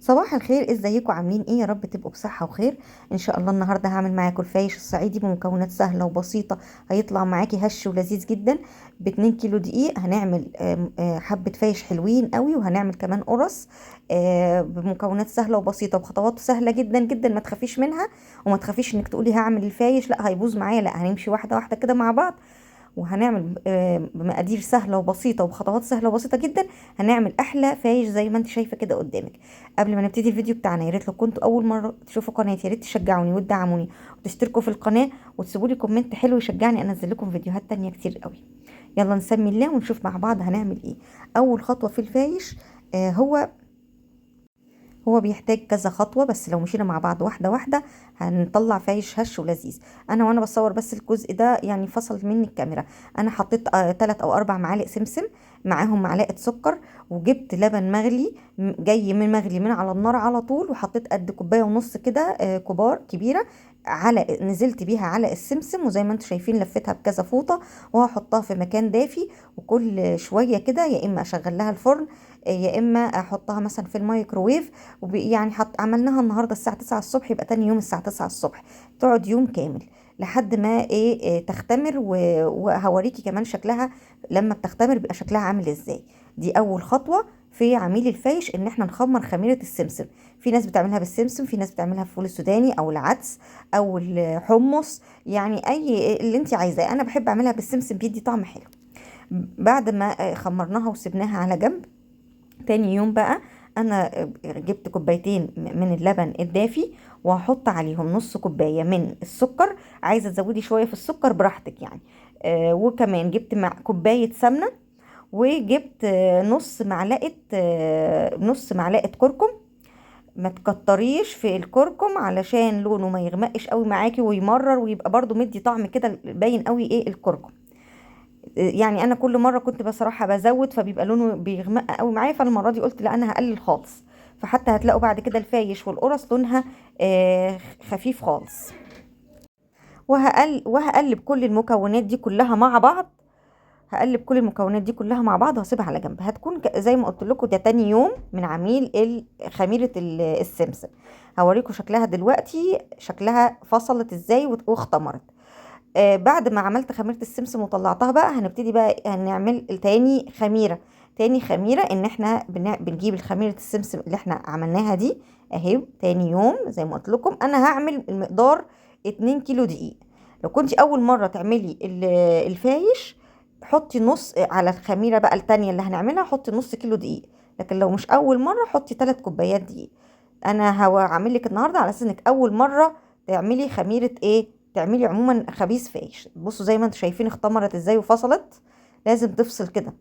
صباح الخير، ازيكم؟ عاملين ايه؟ يا رب تبقوا بصحة وخير. ان شاء الله النهاردة هعمل معاكم الفايش الصعيدي بمكونات سهلة وبسيطة. هيطلع معاكي هش ولذيذ جدا. ب2 كيلو دقيق هنعمل حبة فايش حلوين قوي، وهنعمل كمان قرص بمكونات سهلة وبسيطة وخطوات سهلة جدا جدا. ما تخافيش منها، وما تخافيش انك تقولي هعمل الفايش لا هيبوظ معايا، لا هنمشي واحدة واحدة كده مع بعض. وهنعمل بمقادير سهله وبسيطه وبخطوات سهله وبسيطه جدا. هنعمل احلى فايش زي ما انت شايفه كده قدامك. قبل ما نبتدي الفيديو بتاعنا، يا ريت لو كنتوا اول مره تشوفوا قناتي يا ريت تشجعوني وتدعموني وتشتركوا في القناه وتسيبوا لي كومنت حلو يشجعني انزل لكم فيديوهات تانية كتير قوي. يلا نسمي الله ونشوف مع بعض هنعمل ايه. اول خطوه في الفايش هو بيحتاج كذا خطوة، بس لو مشينا مع بعض واحدة واحدة هنطلع فايش هش ولذيذ. وانا بصور بس الجزء ده يعني فصل مني الكاميرا. انا حطيت 3 او 4 معالق سمسم، معاهم معلقة سكر، وجبت لبن مغلي جاي من مغلي من على النار على طول، وحطيت قد كوباية ونص كده كبيرة. نزلت بيها على السمسم، وزي ما انتم شايفين لفتها بكذا فوطة، وهحطها في مكان دافي. وكل شوية كده يا اما اشغل لها الفرن، يا اما احطها مثلا في الميكروويف. يعني عملناها النهارده الساعه 9 الصبح، يبقى تاني يوم الساعه 9 الصبح. تقعد يوم كامل لحد ما تختمر، وهوريكي كمان شكلها لما بتختمر بيبقى شكلها عامل ازاي. دي اول خطوه في عميل الفايش، ان احنا نخمر خميره السمسم. في ناس بتعملها بالسمسم، في ناس بتعملها بالفول السوداني او العدس او الحمص، يعني اي اللي انت عايزاه. انا بحب اعملها بالسمسم، بيدي طعم حلو. بعد ما خمرناها وسبناها على جنب، تاني يوم بقى انا جبت كوبايتين من اللبن الدافي، وهحط عليهم نص كوبايه من السكر. عايزه تزودي شويه في السكر براحتك يعني. وكمان جبت مع كوبايه سمنه، وجبت نص معلقه كركم. ما تكتريش في الكركم علشان لونه ما يغمقش قوي معاكي ويمرر، ويبقى برضو مدي طعم كده باين قوي ايه الكركم. يعني انا كل مره كنت بصراحه بزود فبيبقى لونه بيغمق قوي معايا، فالمره دي قلت لا انا هقلل خالص. فحتى هتلاقوا بعد كده الفايش والقرص لونها خفيف خالص. وهقلب كل المكونات دي كلها مع بعض. هقلب كل المكونات دي كلها مع بعض وهسيبها على جنب. هتكون زي ما قلت لكم ده تاني يوم من عميل خميره السمسم. هوريكم شكلها دلوقتي، شكلها فصلت ازاي واختمرت. بعد ما عملت خميرة السمسم وطلعتها بقى، هنبتدي بقى هنعمل تاني خميرة. تاني خميرة ان احنا بنجيب الخميرة السمسم اللي احنا عملناها دي اهي. تاني يوم زي ما قلت لكم انا هعمل المقدار 2 كيلو دقيق. لو كنت اول مرة تعملي الفايش، حطي نص على الخميرة بقى التانية اللي هنعملها، حطي نص كيلو دقيق. لكن لو مش اول مرة حطي 3 كوبايات دقيق. انا هعمل لك النهارده على اساس انك اول مرة تعملي خميرة تعملي عموما خبيث فايش. بصوا زي ما انتم شايفين اختمرت ازاي وفصلت. لازم تفصل كده.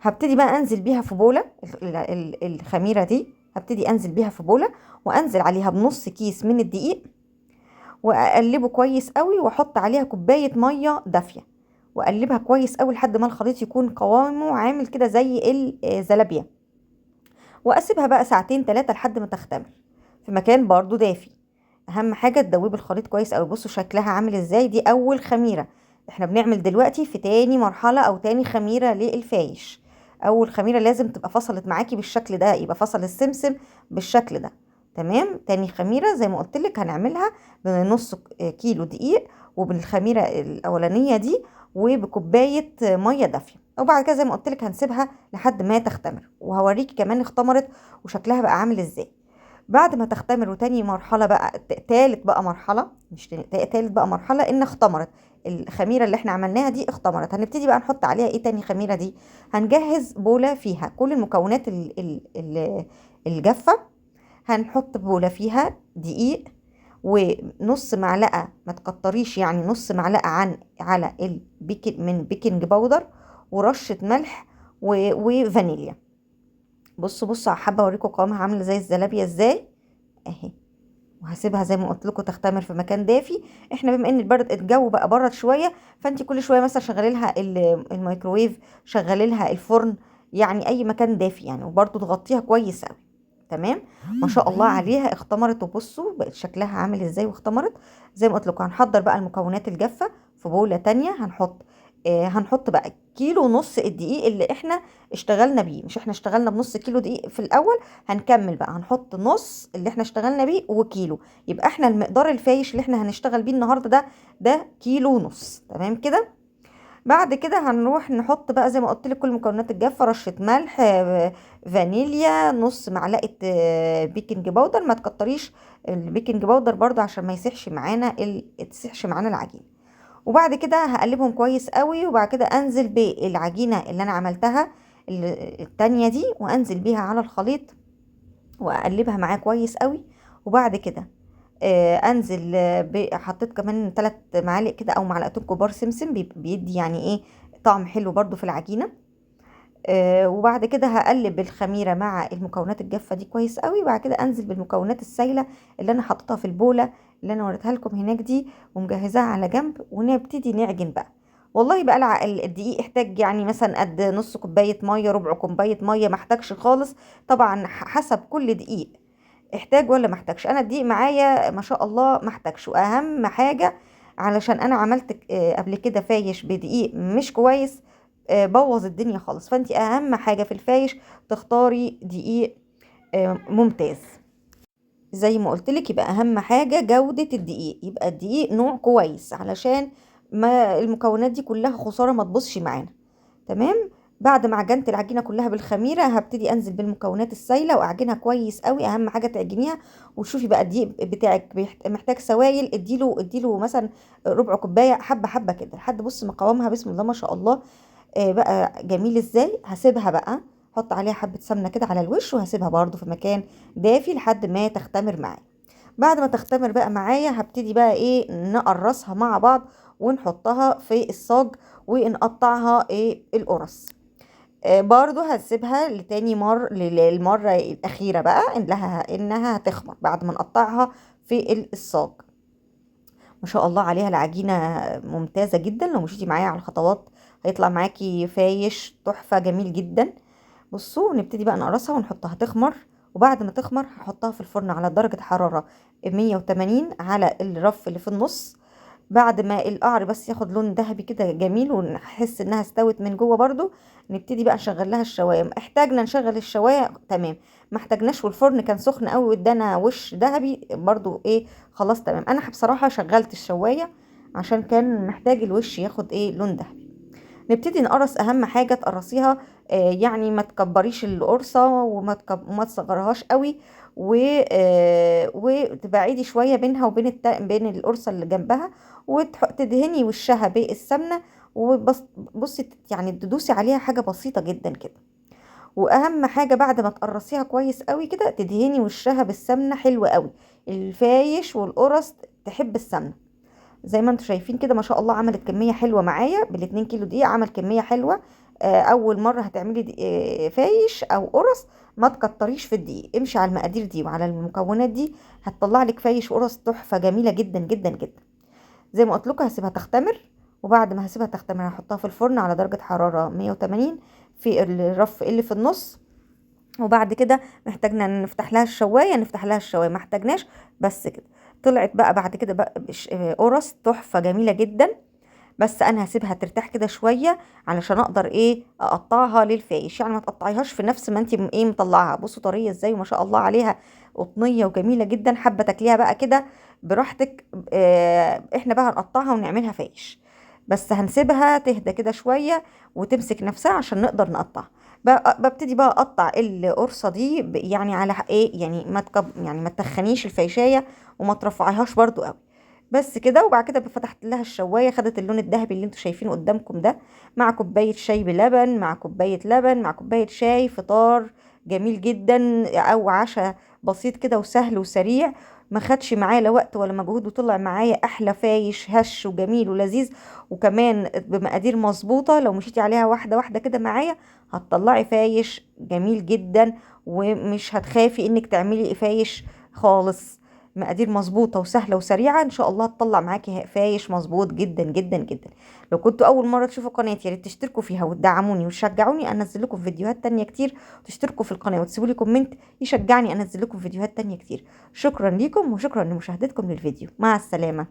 هبتدي بقى انزل بيها في بوله. الخميره دي هبتدي انزل بيها في بوله، وانزل عليها بنص كيس من الدقيق، واقلبه كويس قوي، واحط عليها كوبايه ميه دافيه، واقلبها كويس قوي لحد ما الخليط يكون قوامه عامل كده زي الزلابيه. واسيبها بقى ساعتين 3 لحد ما تختمر في مكان برضو دافي. اهم حاجه تدوبي الخليط كويس قوي. بصوا شكلها عامل ازاي. دي اول خميره. احنا بنعمل دلوقتي في تاني مرحله او تاني خميره للفايش. اول خميره لازم تبقى فصلت معاكي بالشكل ده، يبقى فصل السمسم بالشكل ده. تمام. تاني خميره زي ما قلت لك هنعملها بنص كيلو دقيق، وبالخميره الاولانيه دي، وبكوبايه ميه دافيه. وبعد كده زي ما قلت لك هنسيبها لحد ما تختمر، وهوريكي كمان اختمرت وشكلها بقى عامل ازاي. بعد ما تختمر، وتاني مرحلة بقى تالت بقى مرحلة، مش تالت بقى مرحلة ان اختمرت الخميرة اللي احنا عملناها دي اختمرت، هنبتدي بقى نحط عليها ايه تاني خميرة دي. هنجهز بولة فيها كل المكونات الجافة. هنحط بولة فيها دقيق، ونص معلقة، ما تكتريش يعني، نص معلقة على من بيكنج باودر، ورشة ملح وفانيليا. بصوا حابة اوريكم قوامها عاملة زي الزلابية ازاي اهي. وهسيبها زي ما قلت لكم تختمر في مكان دافي. احنا بما ان الجو بقى برد شويه، فانت كل شويه مثلا شغلي لها الميكروويف، شغلي لها الفرن، يعني اي مكان دافي يعني، وبرده تغطيها كويس قوي. تمام. ما شاء الله عليها اختمرت. وبصوا بقت شكلها عامل ازاي واختمرت. زي ما قلت لكم هنحضر بقى المكونات الجافه في بوله تانية. هنحط هنحط بقى كيلو ونص الدقيق اللي احنا اشتغلنا بيه. مش احنا اشتغلنا بنص كيلو دقيق في الاول، هنكمل بقى هنحط نص اللي احنا اشتغلنا بيه وكيلو. يبقى احنا المقدار الفايش اللي احنا هنشتغل بيه النهارده ده كيلو ونص. تمام كده. بعد كده هنروح نحط بقى زي ما قلت لك كل المكونات الجافه: رشه ملح، فانيليا، نص معلقه بيكنج باودر. ما تكتريش البيكنج باودر برضو عشان ما يسيحش معانا تسيحش معانا العجين. وبعد كده هقلبهم كويس قوي، وبعد كده انزل بالعجينه اللي انا عملتها التانية دي، وانزل بيها على الخليط واقلبها معاه كويس قوي. وبعد كده انزل حطيت كمان 3 معالق كده او معلقتين كبار سمسم، بيدي يعني ايه طعم حلو برضو في العجينه. وبعد كده هقلب الخميره مع المكونات الجافه دي كويس قوي. وبعد كده انزل بالمكونات السايله اللي انا حطيتها في البوله اللي انا وريتها لكم هناك دي ومجهزاها على جنب، ونبتدي نعجن بقى. والله بقى الدقيق احتاج يعني مثلا قد نص كوبايه ميه، ربع كوبايه ميه، ما احتاجش خالص. طبعا حسب كل دقيق احتاج ولا ما احتاجش. انا الدقيق معايا ما شاء الله ما احتاجش. واهم حاجه علشان انا عملت قبل كده فايش بدقيق مش كويس، بوظ الدنيا خالص. فانت اهم حاجه في الفايش تختاري دقيق ممتاز. زي ما قلت لك، يبقى اهم حاجه جوده الدقيق، يبقى الدقيق نوع كويس علشان ما المكونات دي كلها خساره ما تبصش معانا. تمام. بعد ما عجنت العجينه كلها بالخميره هبتدي انزل بالمكونات السايله واعجنها كويس قوي. اهم حاجه تعجنيها وتشوفي بقى الدقيق بتاعك محتاج سوائل، اديله مثلا ربع كوبايه، حبه حبه كده لحد بص ما قوامها بسم الله ما شاء الله بقى جميل ازاي. هسيبها بقى، احط عليها حبه سمنه كده على الوش، وهسيبها برضو في مكان دافي لحد ما تختمر معايا. بعد ما تختمر بقى معايا هبتدي بقى ايه نقرصها مع بعض ونحطها في الصاج ونقطعها ايه القرص. برضو هسيبها لتاني للمرة الأخيرة بقى إنها هتخمر بعد ما نقطعها في الصاج. ما شاء الله عليها العجينة ممتازة جدا. لو مشيتي معايا على الخطوات هيطلع معاكي فايش تحفة جميل جدا. بصوا نبتدي بقى نقرصها ونحطها تخمر. وبعد ما تخمر هحطها في الفرن على درجة حرارة 180 على الرف اللي في النص. بعد ما القعر بس ياخد لون ذهبي كده جميل ونحس انها استوت من جوه برضو، نبتدي بقى نشغل لها الشوايه. احتاجنا نشغل الشوايه تمام، ما احتاجناش والفرن كان سخن قوي وادانا وش ذهبي برضو ايه خلاص تمام. انا بصراحه شغلت الشوايه عشان كان محتاج الوش ياخد ايه لون ذهبي. نبتدي نقرص. اهم حاجه تقرصيها يعني ما تكبريش القرصه وما تصغرهاش قوي، وتبعدي شويه بينها وبين بين القرصه اللي جنبها، وتدهني وشها بالسمنه. وبصي يعني تدوسي عليها حاجه بسيطه جدا كده. واهم حاجه بعد ما تقرصيها كويس قوي كده تدهني وشها بالسمنه حلوه قوي. الفايش والقرص تحب السمنه. زي ما انتم شايفين كده ما شاء الله عملت كميه حلوه معايا بالاتنين كيلو دقيق، عمل كميه حلوه. اول مره هتعملي فايش او قرص ما تكتريش في الدقيق، امشي على المقادير دي وعلى المكونات دي هتطلع لك فايش وقرص تحفه جميله جدا جدا جدا. زي ما قلت لكم هسيبها تختمر. وبعد ما هسيبها تختمر هحطها في الفرن على درجه حراره 180 في الرف اللي في النص. وبعد كده محتاجنا نفتح لها الشوايه نفتح لها الشوايه، ما احتاجناش بس كده. طلعت بقى بعد كده بقى قرص تحفه جميله جدا. بس انا هسيبها ترتاح كده شويه علشان اقدر ايه اقطعها للفايش. يعني ما تقطعيهاش في نفس ما انت ايه مطلعها. بصوا طريه ازاي وما شاء الله عليها قطنيه وجميله جدا. حابه تاكليها بقى كده براحتك. احنا بقى هنقطعها ونعملها فايش، بس هنسيبها تهدى كده شويه وتمسك نفسها عشان نقدر نقطعها. ببتدي بقى اقطع القرصه دي يعني على ايه يعني يعني ما تخنيش الفيشايه وما ترفعيهاش برضو قوي. بس كده. وبعد كده فتحت لها الشوايه خدت اللون الذهبي اللي انتوا شايفينه قدامكم ده، مع كوبايه شاي بلبن، مع كوبايه لبن، مع كوبايه شاي. فطار جميل جدا او عشاء بسيط كده وسهل وسريع. ما خدش معايا لا وقت ولا مجهود، وطلع معايا احلى فايش هش وجميل ولذيذ. وكمان بمقادير مظبوطه. لو مشيتي عليها واحده واحده كده معايا هتطلعي فايش جميل جدا، ومش هتخافي انك تعملي فايش خالص. مقادير مظبوطه وسهله وسريعه ان شاء الله تطلع معاكي فايش مظبوط جدا جدا جدا. لو كنتوا اول مره تشوفوا قناتي يا ريت تشتركوا فيها وتدعموني وتشجعوني انزل لكم فيديوهات تانية كتير، وتشتركوا في القناه وتسيبوا لي كومنت يشجعني انزل لكم فيديوهات تانية كتير. شكرا ليكم وشكرا لمشاهدتكم للفيديو. مع السلامه.